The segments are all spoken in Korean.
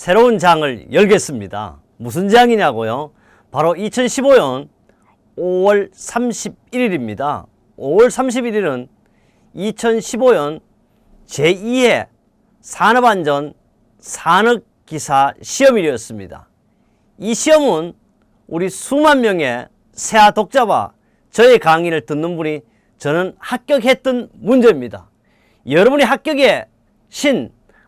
새로운 장을 열겠습니다. 무슨 장이냐고요? 바로 2015년 5월 31일입니다. 5월 31일은 2015년 제2회 산업안전 산업기사 시험일이었습니다. 이 시험은 우리 수만 명의 세아 독자와 저의 강의를 듣는 분이 저는 합격했던 문제입니다. 여러분이 합격의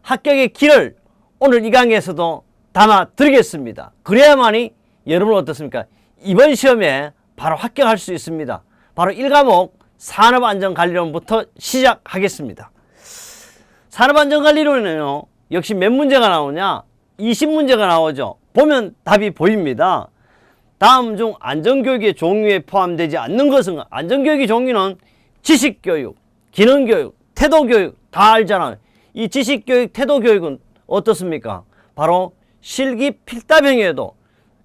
합격의 길을 오늘 이 강의에서도 담아 드리겠습니다. 그래야만이 여러분은 어떻습니까? 이번 시험에 바로 합격할 수 있습니다. 바로 1과목 산업안전관리론부터 시작하겠습니다. 산업안전관리론에는요, 역시 몇 문제가 나오냐? 20문제가 나오죠. 보면 답이 보입니다. 다음 중 안전교육의 종류에 포함되지 않는 것은, 안전교육의 종류는 지식교육, 기능교육, 태도교육 다 알잖아요. 이 지식교육, 태도교육은 어떻습니까? 바로 실기필답형에도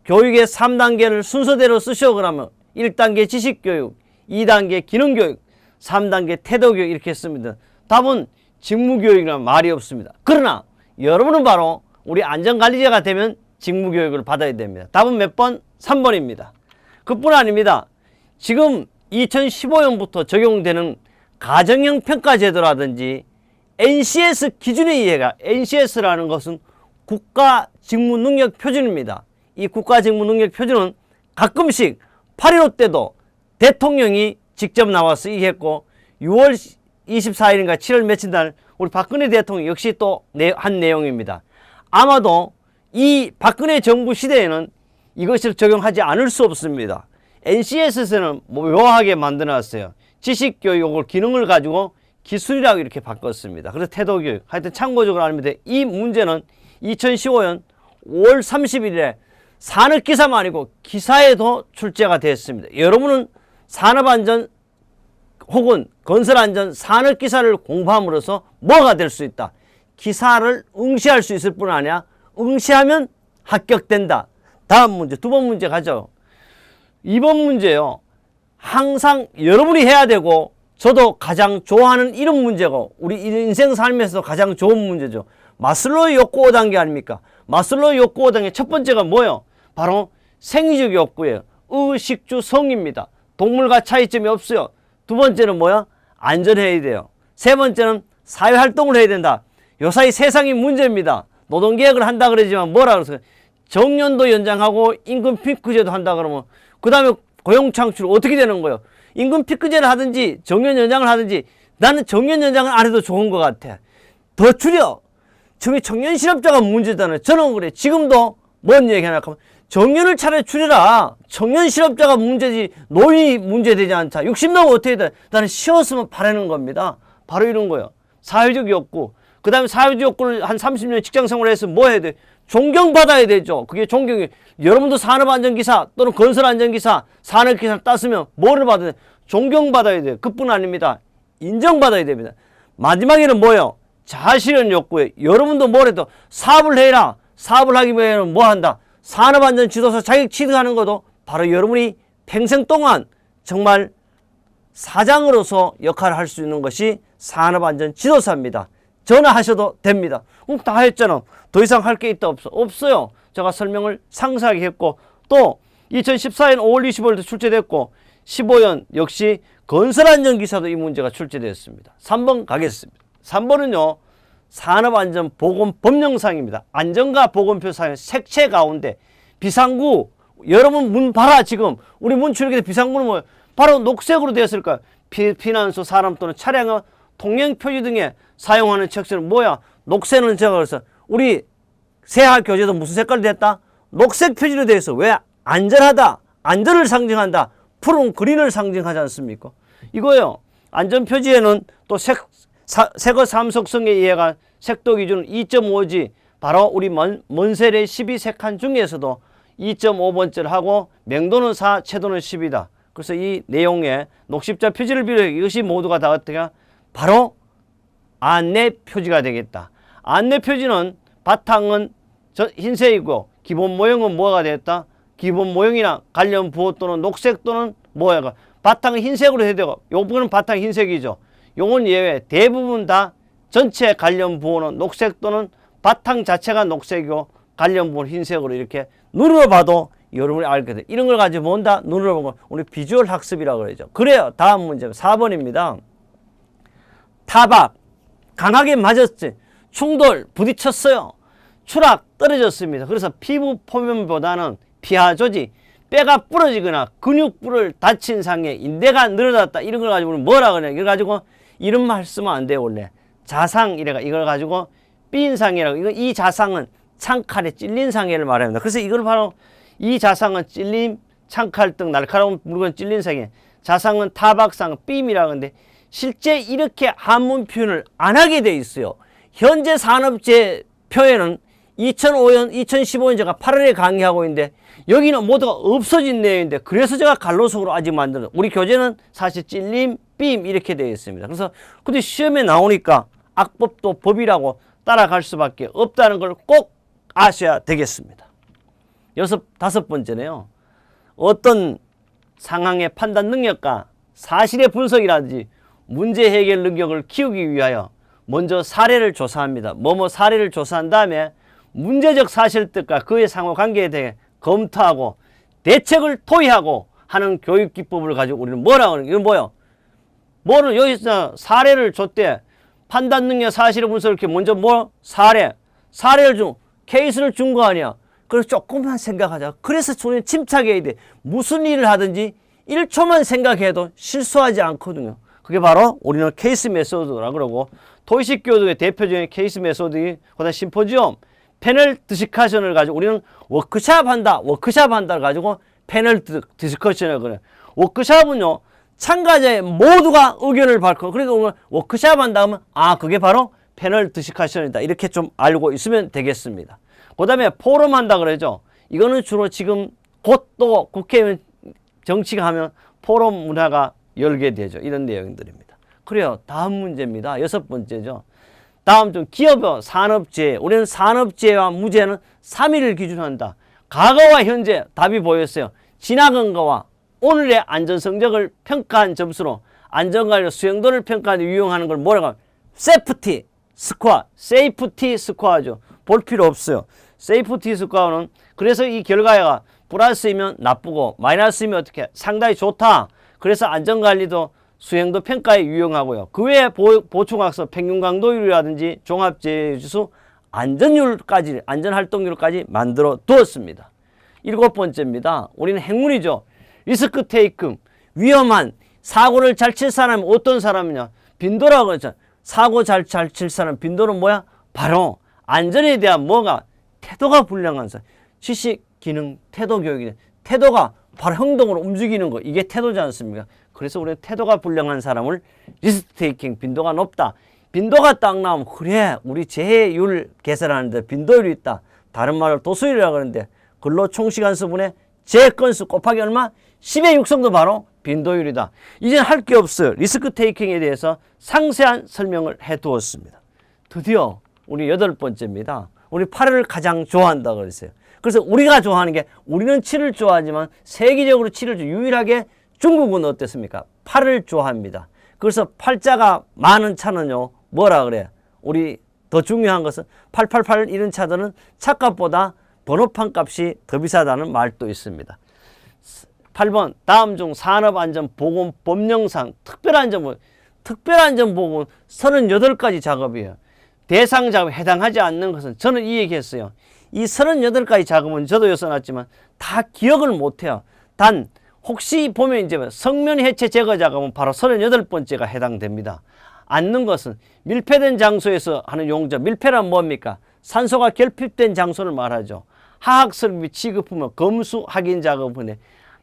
교육의 3단계를 순서대로 쓰시오 그러면 1단계 지식교육, 2단계 기능교육, 3단계 태도교육 이렇게 씁니다. 답은 직무교육이라는 말이 없습니다. 그러나 여러분은 바로 우리 안전관리자가 되면 직무교육을 받아야 됩니다. 답은 몇 번? 3번입니다. 그뿐 아닙니다. 지금 2015년부터 적용되는 가정형 평가제도라든지 NCS 기준의 이해가, NCS라는 것은 국가직무능력표준입니다. 이 국가직무능력표준은 가끔씩 8.15 때도 대통령이 직접 나와서 이해했고 6월 24일인가 7월 며칠 날 우리 박근혜 대통령 역시 또 한 내용입니다. 아마도 이 박근혜 정부 시대에는 이것을 적용하지 않을 수 없습니다. NCS에서는 묘하게 만들어놨어요. 지식교육을 기능을 가지고 기술이라고 이렇게 바꿨습니다. 그래서 태도교육. 하여튼 참고적으로 알면 돼. 이 문제는 2015년 5월 30일에 산업기사만 아니고 기사에도 출제가 됐습니다. 여러분은 산업안전 혹은 건설안전 산업기사를 공부함으로써 뭐가 될 수 있다? 기사를 응시할 수 있을 뿐 아니라 응시하면 합격된다. 다음 문제, 두 번 문제 가죠. 2번 문제요. 항상 여러분이 해야 되고 저도 가장 좋아하는 이런 문제고 우리 인생 삶에서 가장 좋은 문제죠. 마슬로의 욕구 5단계 아닙니까? 마슬로의 욕구 5단계 첫 번째가 뭐예요? 바로 생리적 욕구예요. 의식주 성입니다. 동물과 차이점이 없어요. 두 번째는 뭐야? 안전해야 돼요. 세 번째는 사회활동을 해야 된다. 요사이 세상이 문제입니다. 노동개혁을 한다 그러지만 뭐라 그러세요? 정년도 연장하고 임금 피크제도 한다 그러면 그 다음에 고용창출 어떻게 되는 거예요? 임금 피크제를 하든지 정년 연장을 하든지 나는 정년 연장을 안 해도 좋은 것 같아. 더 줄여. 청년 실업자가 문제잖아요. 저는 그래. 지금도 뭔 얘기 하나 하면 정년을 차라리 줄여라. 청년 실업자가 문제지 노인이 문제되지 않다. 60 넘으면 어떻게 돼? 나는 쉬었으면 바라는 겁니다. 바로 이런 거예요. 사회적 욕구. 그 다음에 사회적 욕구를 한 30년 직장생활을 해서 뭐 해야 돼? 존경받아야 되죠. 그게 존경이. 여러분도 산업안전기사 또는 건설안전기사, 산업기사를 땄으면 뭐를 받아야 돼? 존경받아야 돼요. 그뿐 아닙니다. 인정받아야 됩니다. 마지막에는 뭐예요? 자아실현 욕구에 여러분도 뭐래도 사업을 해라. 사업을 하기 위해서는 뭐 한다? 산업안전지도사 자격 취득하는 것도 바로 여러분이 평생 동안 정말 사장으로서 역할을 할 수 있는 것이 산업안전지도사입니다. 전화하셔도 됩니다. 다 했잖아. 더 이상 할 게 있다 없어? 없어요. 제가 설명을 상세하게 했고 또 2014년 5월 25일도 출제됐고 15년 역시 건설안전기사도 이 문제가 출제되었습니다. 3번 가겠습니다. 3번은요. 산업안전보건법령상입니다. 안전과 보건표 사용 색채 가운데 비상구 여러분 문 봐라. 지금 우리 문 출력에서 비상구는 뭐예요? 바로 녹색으로 되었을까요? 피난소 사람 또는 차량의 통행표지 등에 사용하는 책들은 뭐야? 녹색은 제가 그래서 우리 세하 교재도 무슨 색깔로 됐다? 녹색 표지로 되어 있어. 왜? 안전하다. 안전을 상징한다. 푸른 그린을 상징하지 않습니까? 이거요. 안전표지에는 또 색의 삼속성에 의한 색도 기준은 2.5지. 바로 우리 먼셀의 12색한 중에서도 2.5번째를 하고 명도는 4, 채도는 10이다. 그래서 이 내용에 녹십자 표지를 비롯해 이것이 모두가 다 어떻게 바로 안내 표지가 되겠다. 안내 표지는 바탕은 흰색이고 기본 모형은 뭐가 되겠다? 기본 모형이나 관련 부호 또는 녹색 또는 뭐야? 바탕은 흰색으로 해야 되고 요 부분은 바탕 흰색이죠. 요건 예외. 대부분 다 전체 관련 부호는 녹색 또는 바탕 자체가 녹색이고 관련 부분 흰색으로 이렇게 눈으로 봐도 여러분이 알게 돼. 이런 걸 가지고 본다. 눈으로 보고 우리 비주얼 학습이라고 그러죠. 그래요. 다음 문제 4번입니다. 타박 강하게 맞았지. 충돌 부딪혔어요. 추락 떨어졌습니다. 그래서 피부 표면보다는 피하 조직, 뼈가 부러지거나 근육부를 다친 상에 인대가 늘어났다. 이런 걸 가지고 우리 뭐라 그러냐. 이걸 가지고 이런 말 쓰면 안 돼요. 원래 자상 이래가 이걸 가지고 삔상이라고. 이 자상은 창칼에 찔린 상해를 말합니다. 그래서 이걸 바로 이 자상은 찔림, 창칼 등 날카로운 물건 찔린 상해, 자상은 타박상, 삔이라고 하는데 실제 이렇게 한문 표현을 안 하게 돼 있어요. 현재 산업재 표현은 2005년, 2015년 제가 8월에 강의하고 있는데 여기는 모두가 없어진 내용인데 그래서 제가 갈로석으로 아직 만드는 우리 교재는 사실 찔림, 삔 이렇게 되어 있습니다. 그래서 근데 시험에 나오니까 악법도 법이라고 따라갈 수밖에 없다는 걸 꼭 아셔야 되겠습니다. 다섯 번째네요. 어떤 상황의 판단 능력과 사실의 분석이라든지 문제 해결 능력을 키우기 위하여 먼저 사례를 조사합니다. 뭐뭐 사례를 조사한 다음에 문제적 사실들과 그의 상호관계에 대해 검토하고 대책을 토의하고 하는 교육 기법을 가지고 우리는 뭐라고 하는 이건 뭐예요? 뭐는 여기서 사례를 줬대. 판단 능력 사실의 분석을 이렇게 먼저 사례를 준 케이스를 준 거 아니야. 그래서 조금만 생각하자. 그래서 우리는 침착해야 돼. 무슨 일을 하든지 1초만 생각해도 실수하지 않거든요. 그게 바로 우리는 케이스 메소드라고 그러고 토익 교육의 대표적인 케이스 메소드이 그다음 심포지엄, 패널 디스커션을 가지고 우리는 워크샵 한다를 가지고 패널 디스커션을 그래요. 워크샵은요 참가자의 모두가 의견을 밝히고 그러니까 워크샵 한다 하면 그게 바로 패널 디스커션이다. 이렇게 좀 알고 있으면 되겠습니다. 그 다음에 포럼 한다 그러죠. 이거는 주로 지금 곧 또 국회의원 정치가 하면 포럼 문화가 열게 되죠. 이런 내용들입니다. 그래요. 다음 문제입니다. 6번째죠. 다음 좀 기업의 산업재해. 우리는 산업재해와 무재해는 3일을 기준으로 한다. 과거와 현재 답이 보였어요. 지나간 거와 오늘의 안전성적을 평가한 점수로 안전관리 수행도를 평가하는 유용하는 걸 뭐라고 하면 세이프티 스코어죠. 볼 필요 없어요. 세이프티 스코어는 그래서 이 결과가 플러스이면 나쁘고 마이너스이면 어떻게 상당히 좋다. 그래서 안전관리도 수행도 평가에 유용하고요. 그 외에 보충학습 평균강도율이라든지 종합재해지수 안전활동률까지 만들어 두었습니다. 7번째입니다. 우리는 행운이죠. 리스크 테이크, 위험한 사고를 잘 칠 사람은 어떤 사람이냐? 빈도라고 그러죠. 사고 잘 칠 사람 빈도는 뭐야? 바로 안전에 대한 태도가 불량한 사람. 지식, 기능, 태도 교육이 태도가 바로 행동으로 움직이는 거. 이게 태도지 않습니까? 그래서 우리는 태도가 불량한 사람을 리스크 테이킹, 빈도가 높다. 빈도가 딱 나오면 그래 우리 재해율 계산하는데 빈도율이 있다. 다른 말로 도수율이라고 하는데 근로총시간수분의 재건수 곱하기 얼마? 10의 6성도 바로 빈도율이다. 이제는 할 게 없어요. 리스크 테이킹에 대해서 상세한 설명을 해두었습니다. 드디어 우리 8번째입니다. 우리 8을 가장 좋아한다고 그랬어요. 그래서 우리가 좋아하는 게 우리는 7을 좋아하지만 세계적으로 7을 유일하게 중국은 어땠습니까? 8을 좋아합니다. 그래서 팔자가 많은 차는요 뭐라 그래요? 우리 더 중요한 것은 888 이런 차들은 차값보다 번호판 값이 더 비싸다는 말도 있습니다. 8번 다음 중 산업안전보건법령상 특별안전보건 38가지 작업이에요. 대상 작업에 해당하지 않는 것은 저는 이 얘기했어요. 이 38가지 작업은 저도 써놨지만 다 기억을 못해요. 단 혹시 보면 이제 성면 해체 제거 작업은 바로 38번째가 해당됩니다. 앉는 것은 밀폐된 장소에서 하는 용접. 밀폐란 뭡니까? 산소가 결핍된 장소를 말하죠. 화학설비 취급품은 검수 확인 작업인데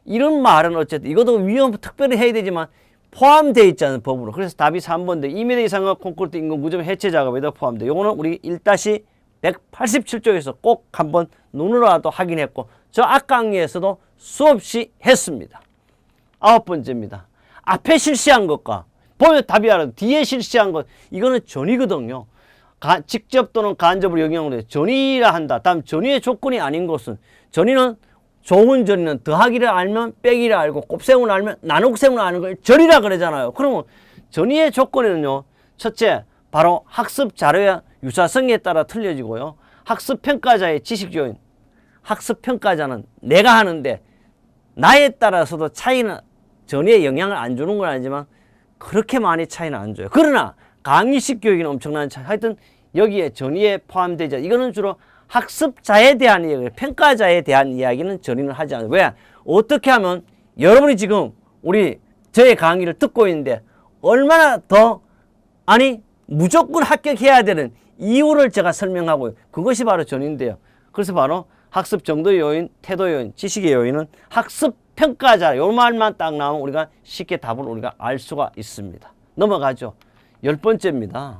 이런 말은 어쨌든 이것도 위험 특별히 해야 되지만 포함되어 있잖아요. 법으로. 그래서 답이 3번인데 2m 이상의 콘크리트 인공 구조물 해체 작업에도 포함돼. 요거는 우리 1-187조에서 꼭 한번 눈으로라도 확인했고 저 앞강의에서도 수없이 했습니다. 9번째입니다. 앞에 실시한 것과 보면 답이 알아요. 뒤에 실시한 것 이거는 전이거든요. 직접 또는 간접으로 영향을 해요. 전이라 한다. 다음 전이의 조건이 아닌 것은 전이는 좋은 전이는 더하기를 알면 빼기를 알고 곱셈을 알면 나눗셈을 아는 걸 전이라 그러잖아요. 그러면 전이의 조건에는요. 첫째 바로 학습 자료의 유사성에 따라 틀려지고요. 학습평가자의 지식요인. 학습평가자는 내가 하는데 나에 따라서도 차이는 전혀 영향을 안 주는 건 아니지만 그렇게 많이 차이는 안 줘요. 그러나 강의식 교육은 엄청난 차이. 하여튼 여기에 전의에 포함되지 않아요. 이거는 주로 학습자에 대한 이야기, 평가자에 대한 이야기는 전의는 하지 않아요. 왜? 어떻게 하면 여러분이 지금 저의 강의를 듣고 있는데 얼마나 더 무조건 합격해야 되는 이유를 제가 설명하고요. 그것이 바로 전인데요. 그래서 바로 학습 정도 요인, 태도 요인, 지식의 요인은 학습 평가자 요 말만 딱 나오면 우리가 쉽게 답을 우리가 알 수가 있습니다. 넘어가죠. 10번째입니다.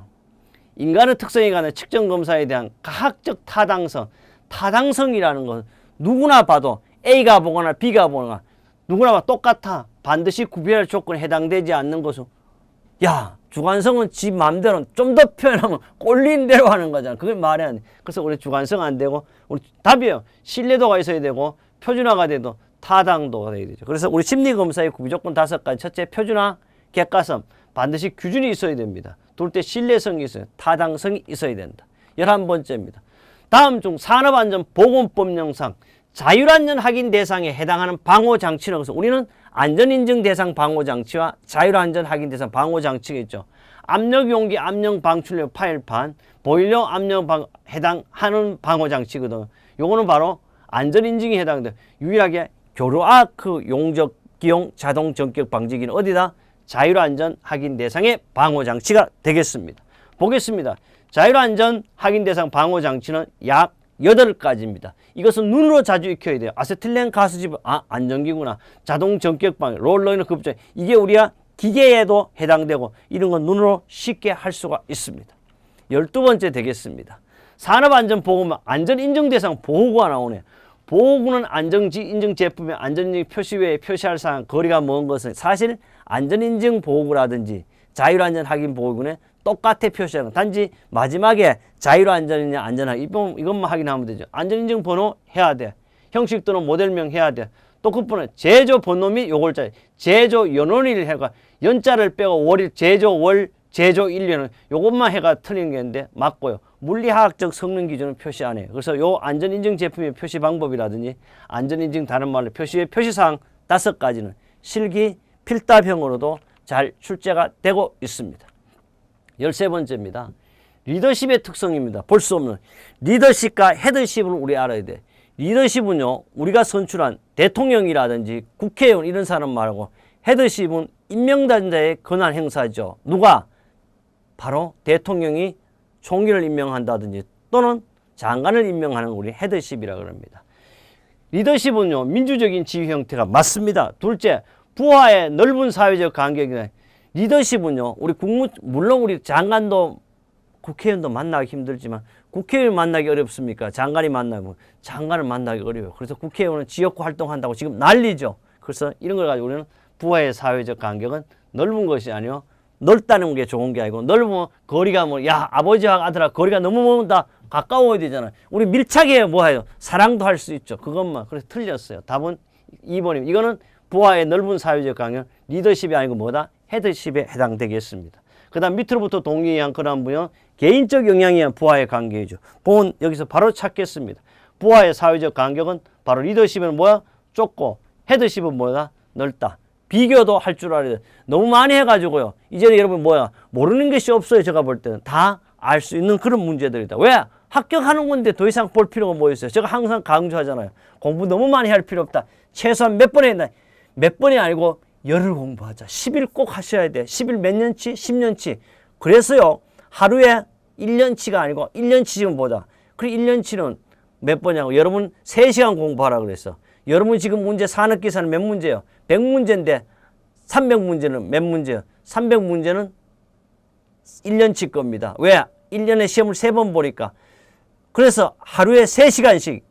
인간의 특성에 관한 측정 검사에 대한 가학적 타당성. 타당성이라는 건 누구나 봐도 A가 보거나 B가 보거나 누구나 봐도 똑같아. 반드시 구별할 조건에 해당되지 않는 것은 주관성은 지 마음대로 좀 더 표현하면 꼴린 대로 하는 거잖아. 그걸 말해야 돼. 그래서 우리 주관성 안 되고 우리 답이에요. 신뢰도가 있어야 되고 표준화가 돼도 타당도가 돼야 되죠. 그래서 우리 심리검사의 무조건 5가지. 첫째, 표준화, 객관성. 반드시 규준이 있어야 됩니다. 둘째, 신뢰성이 있어요. 타당성이 있어야 된다. 11번째입니다. 다음 중 산업안전보건법령상 자율안전 확인 대상에 해당하는 방호장치는 것은 우리는 안전인증 대상 방호장치와 자율안전 확인 대상 방호장치가 있죠. 압력용기, 압력방출력 파일판, 보일러 압력 해당하는 방호장치거든. 요거는 바로 안전인증이 해당돼. 유일하게 교류아크 용접기용 자동 전격 방지기는 어디다? 자율안전 확인 대상의 방호장치가 되겠습니다. 보겠습니다. 자율안전 확인 대상 방호장치는 약 8가지입니다. 이것은 눈으로 자주 익혀야 돼요. 아세틸렌 가스집, 안전기구나. 자동 전격 방지, 롤러이너 급조. 이게 우리가 기계에도 해당되고 이런 건 눈으로 쉽게 할 수가 있습니다. 12번째 되겠습니다. 산업안전보건법 안전인증대상 보호구가 나오네요. 보호구는 안전인증 제품의 안전인증 표시 외에 표시할 사항 거리가 먼 것은 사실 안전인증 보호구라든지 자율안전 확인 보호구는 똑같아 표시하는 단지 마지막에 자율안전이냐 안전하게 이것만 확인하면 되죠. 안전인증 번호 해야 돼. 형식 또는 모델명 해야 돼. 또 그뿐에 제조 번호 및 요걸자 제조 연원일 해가 연자를 빼고 월일 제조 월 제조 1년은 요것만 해가 틀린 게 있는데 맞고요. 물리화학적 성능 기준은 표시 안 해요. 그래서 요 안전인증 제품의 표시 방법이라든지 안전인증 다른 말로 표시의 표시사항 5가지는 실기 필답형으로도 잘 출제가 되고 있습니다. 13번째입니다. 리더십의 특성입니다. 볼 수 없는 리더십과 헤드십을 우리 알아야 돼. 리더십은요, 우리가 선출한 대통령이라든지 국회의원 이런 사람 말고 헤드십은 임명단자의 권한 행사죠. 누가? 바로 대통령이 총리를 임명한다든지 또는 장관을 임명하는 우리 헤드십이라고 합니다. 리더십은요, 민주적인 지휘 형태가 맞습니다. 둘째, 부하의 넓은 사회적 간격이나 리더십은요, 물론 우리 장관도 국회의원도 만나기 힘들지만 국회의원 만나기 어렵습니까? 장관이 만나고 장관을 만나기 어려워요. 그래서 국회의원은 지역구 활동한다고 지금 난리죠. 그래서 이런 걸 가지고 우리는 부하의 사회적 간격은 넓은 것이 아니요 넓다는 게 좋은 게 아니고 넓으면 거리가 아버지와 아들아 거리가 너무 먼다 가까워야 되잖아요. 우리 밀착해 뭐해요? 사랑도 할 수 있죠. 그것만. 그래서 틀렸어요. 답은 2번입니다. 이거는 부하의 넓은 사회적 간격 리더십이 아니고 뭐다? 헤드십에 해당되겠습니다. 그 다음 밑으로부터 동의한 그런 분은 개인적 영향에 의한 부하의 관계이죠. 보면 여기서 바로 찾겠습니다. 부하의 사회적 간격은 바로 리더십은 뭐야? 좁고 헤드십은 뭐야? 넓다. 비교도 할 줄 알아야 돼. 너무 많이 해가지고요. 이제는 여러분 모르는 것이 없어요. 제가 볼 때는 다 알 수 있는 그런 문제들이다. 왜? 합격하는 건데 더 이상 볼 필요가 뭐 있어요? 제가 항상 강조하잖아요. 공부 너무 많이 할 필요 없다. 최소한 몇 번에 했나? 몇 번이 아니고 열흘 공부하자. 10일 꼭 하셔야 돼. 10일 몇 년치? 10년치. 그래서요. 하루에 1년치가 아니고 1년치 지금 보자. 그리고 1년치는 몇 번이냐고. 여러분 3시간 공부하라 그랬어. 여러분 지금 문제 산업기사는 몇 문제예요? 100문제인데 300문제는 몇 문제예요? 300문제는 1년치 겁니다. 왜? 1년에 시험을 3번 보니까. 그래서 하루에 3시간씩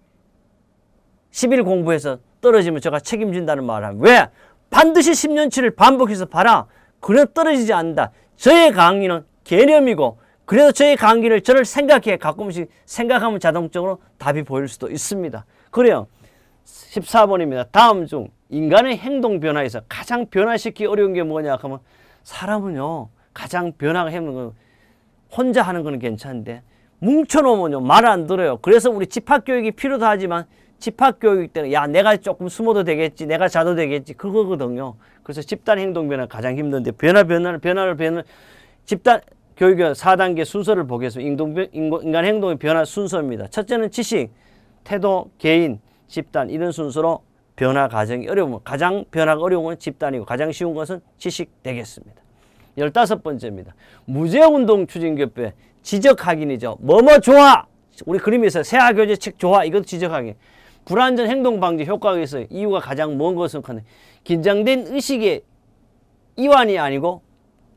10일 공부해서 떨어지면 제가 책임진다는 말을 하면 왜? 반드시 10년치를 반복해서 봐라. 그래 떨어지지 않는다. 저의 강의는 개념이고 그래도 저의 강의를 저를 생각해 가끔씩 생각하면 자동적으로 답이 보일 수도 있습니다. 그래요. 14번입니다. 다음 중 인간의 행동 변화에서 가장 변화시키기 어려운 게 뭐냐 하면 사람은요 가장 변화가 힘든 건 혼자 하는 거는 괜찮은데 뭉쳐놓으면요 말을 안 들어요. 그래서 우리 집합교육이 필요도 하지만 집합교육 때는 야 내가 조금 숨어도 되겠지, 내가 자도 되겠지, 그거거든요. 그래서 집단 행동 변화 가장 힘든데 변화를 집단 교육의 4단계 순서를 보겠습니다. 인간 행동의 변화 순서입니다. 첫째는 지식, 태도, 개인, 집단 이런 순서로 변화 과정이 어려우면 가장 변화가 어려운 건 집단이고 가장 쉬운 것은 지식 되겠습니다. 15번째입니다. 무제운동 추진교육의 지적 확인이죠. 뭐뭐 좋아. 우리 그림에서 세아교재 책 좋아. 이것도 지적 확인. 불안전 행동 방지 효과가 있어요. 이유가 가장 먼 것은 긴장된 의식의 이완이 아니고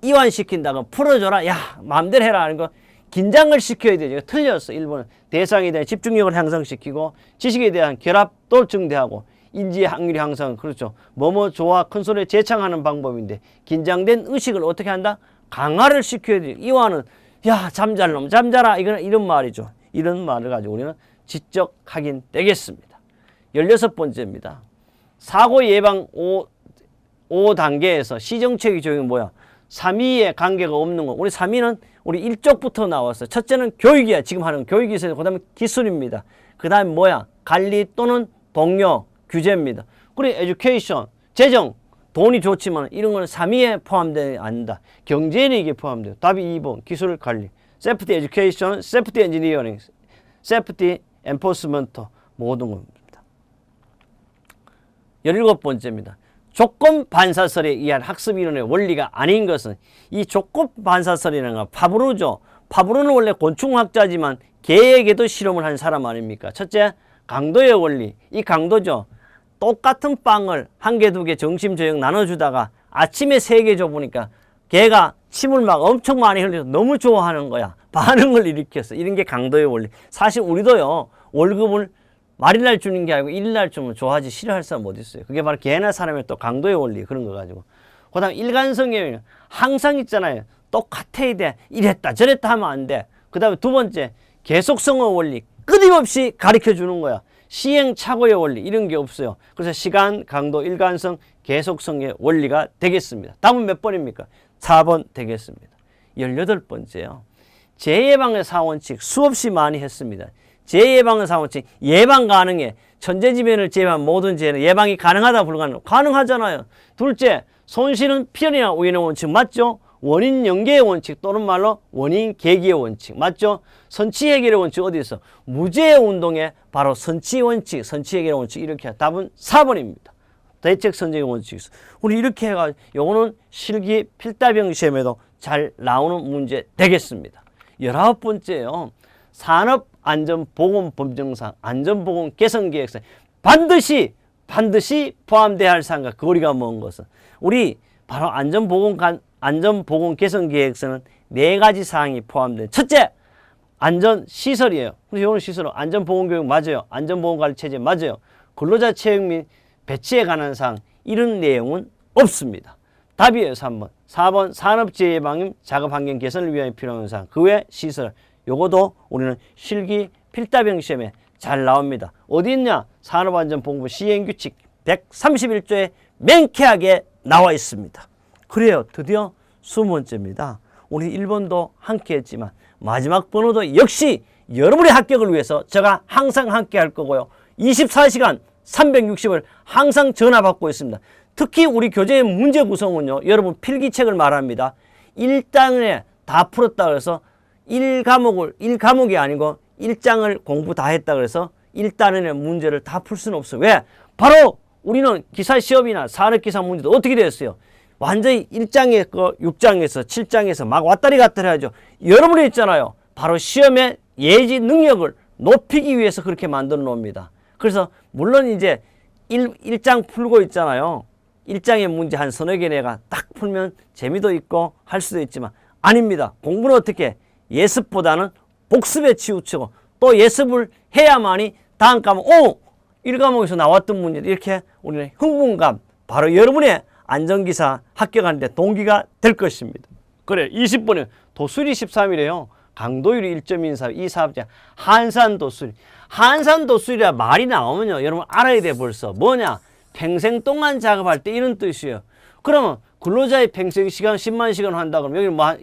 이완시킨다고 풀어줘라. 야 마음대로 해라 하는 거 긴장을 시켜야 되죠. 틀렸어. 1번은 대상에 대한 집중력을 향상시키고 지식에 대한 결합도 증대하고 인지의 확률이 향상. 그렇죠. 뭐뭐 좋아 큰 소리에 재창하는 방법인데 긴장된 의식을 어떻게 한다? 강화를 시켜야 돼요. 이완은 야 잠잘 놈 잠자라 이런 말이죠. 이런 말을 가지고 우리는 지적 확인 되겠습니다. 16번째입니다. 사고 예방 5단계에서 시정체계 적용이 뭐야? 3위의 관계가 없는 거. 우리 3위는 우리 1쪽부터 나왔어요. 첫째는 교육이야. 지금 하는 교육이 있어요. 그 다음에 기술입니다. 그 다음에 뭐야? 관리 또는 동료, 규제입니다. 그리고 에듀케이션, 재정, 돈이 좋지만 이런 거는 3위에 포함되지 않는다. 경제력에 포함돼요. 답이 2번 기술 관리. 세프티 에듀케이션, 세프티 엔지니어링, 세프티 엔포스먼트 모든 겁니다. 17번째입니다. 조건 반사설에 의한 학습 이론의 원리가 아닌 것은 이 조건 반사설이라는 건 파브르죠. 파브르는 원래 곤충학자지만 개에게도 실험을 한 사람 아닙니까? 첫째, 강도의 원리. 이 강도죠. 똑같은 빵을 한 개, 두 개 점심 저녁 나눠주다가 아침에 3개 줘보니까 개가 침을 막 엄청 많이 흘려서 너무 좋아하는 거야. 반응을 일으켰어. 이런 게 강도의 원리. 사실 우리도요. 월급을 말일날 주는 게 아니고 일일날 주면 좋아하지 싫어할 사람 어디 있어요. 그게 바로 개나 사람의 또 강도의 원리 그런 거 가지고. 그 다음 일관성이 항상 있잖아요. 똑같아야 돼. 이랬다 저랬다 하면 안 돼. 그 다음에 두 번째 계속성의 원리. 끊임없이 가르쳐 주는 거야. 시행착오의 원리 이런 게 없어요. 그래서 시간, 강도, 일관성, 계속성의 원리가 되겠습니다. 답은 몇 번입니까? 4번 되겠습니다. 18번째요. 재예방의 4원칙 수없이 많이 했습니다. 재예방의 4원칙 예방 가능해. 천재지변을 제외한 모든 재해는 예방이 가능하다 불가능? 가능하잖아요. 둘째 손실은 필연이나 우연의 원칙 맞죠? 원인 연계의 원칙 또는 말로 원인 계기의 원칙 맞죠? 선치 해결의 원칙 어디 있어? 무죄의 운동에 바로 선치 원칙, 선치 해결의 원칙 이렇게 답은 4번입니다. 대책 선정의 원칙이 있어. 우리 이렇게 해가지고 요거는 실기 필답형 시험에도 잘 나오는 문제 되겠습니다. 19번째요. 산업안전보건법정상 안전보건 개선계획서 반드시 포함돼야 할 사항과 거리가 먼 것은 우리 바로 안전보건 개선계획서는 4가지 사항이 포함된 첫째 안전시설이에요. 그래서 이거는 시설은 안전보건교육 맞아요. 안전보건관리체제 맞아요. 근로자 채용 및 배치에 관한 사항 이런 내용은 없습니다. 답이에요. 3번. 4번 산업재해 예방 및 작업환경 개선을 위하여 필요한 사항 그 외 시설 요거도 우리는 실기 필답형 시험에 잘 나옵니다. 어디 있냐? 산업안전보건법 시행규칙 131조에 명쾌하게 나와 있습니다. 그래요. 드디어 20번째입니다. 우리 1번도 함께 했지만 마지막 번호도 역시 여러분의 합격을 위해서 제가 항상 함께 할 거고요. 24시간 360을 항상 전화 받고 있습니다. 특히 우리 교재의 문제 구성은요. 여러분 필기책을 말합니다. 1단에 다 풀었다 그래서 1과목이 아니고 1장을 공부 다 했다 그래서 1단원의 문제를 다 풀 수는 없어요. 왜? 바로 우리는 기사 시험이나 산업기사 문제도 어떻게 되었어요? 완전히 1장에서 6장에서 7장에서 막 왔다리 갔다리 하죠. 여러분이 있잖아요. 바로 시험의 예지 능력을 높이기 위해서 그렇게 만들어 놓습니다. 그래서 물론 이제 1장 풀고 있잖아요. 1장의 문제 한 서너 개 내가 딱 풀면 재미도 있고 할 수도 있지만 아닙니다. 공부는 어떻게 예습보다는 복습에 치우치고 또 예습을 해야만이 다음 과목 1과목에서 나왔던 문제 이렇게 우리는 흥분감 바로 여러분의 안전기사 합격하는데 동기가 될 것입니다. 그래 20번에 도수리 13이래요. 강도율이 1점인 사업 이 사업자 한산도수리 한산도수리라 말이 나오면요 여러분 알아야 돼. 벌써 뭐냐 평생 동안 작업할 때 이런 뜻이에요. 그러면 근로자의 평생 시간 10만 시간 한다 그러면 여기 뭐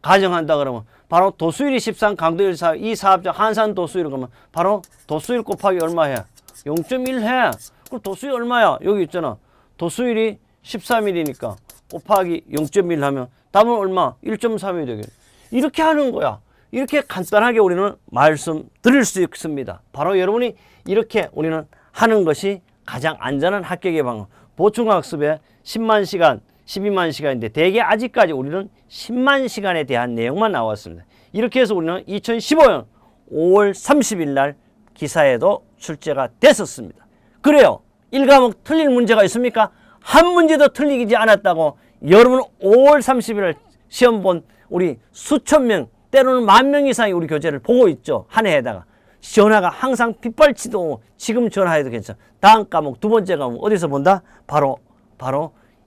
가정한다 그러면 바로 도수율이 13, 강도율 4, 이 사업자 한산 도수율 그러면 바로 도수율 곱하기 얼마 해? 0.1 해. 그럼 도수율 얼마야? 여기 있잖아. 도수율이 13일이니까 곱하기 0.1 하면 답은 얼마? 1.3이 되겠네. 이렇게 하는 거야. 이렇게 간단하게 우리는 말씀드릴 수 있습니다. 바로 여러분이 이렇게 우리는 하는 것이 가장 안전한 합격의 방법. 보충학습에 10만 시간, 12만 시간인데 대개 아직까지 우리는 10만 시간에 대한 내용만 나왔습니다. 이렇게 해서 우리는 2015년 5월 30일 날 기사에도 출제가 됐었습니다. 그래요. 1과목 틀릴 문제가 있습니까? 한 문제도 틀리지 않았다고 여러분 5월 30일 날 시험 본 우리 수천 명 때로는 10,000명 이상이 우리 교재를 보고 있죠. 한 해에다가. 전화가 항상 빗발치도 지금 전화해도 괜찮아. 다음 과목 두 번째 과목 어디서 본다? 바로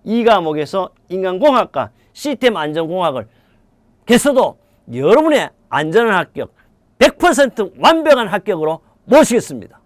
이 과목에서 인간공학과 시스템 안전공학을 개서도 여러분의 안전한 합격 100% 완벽한 합격으로 모시겠습니다.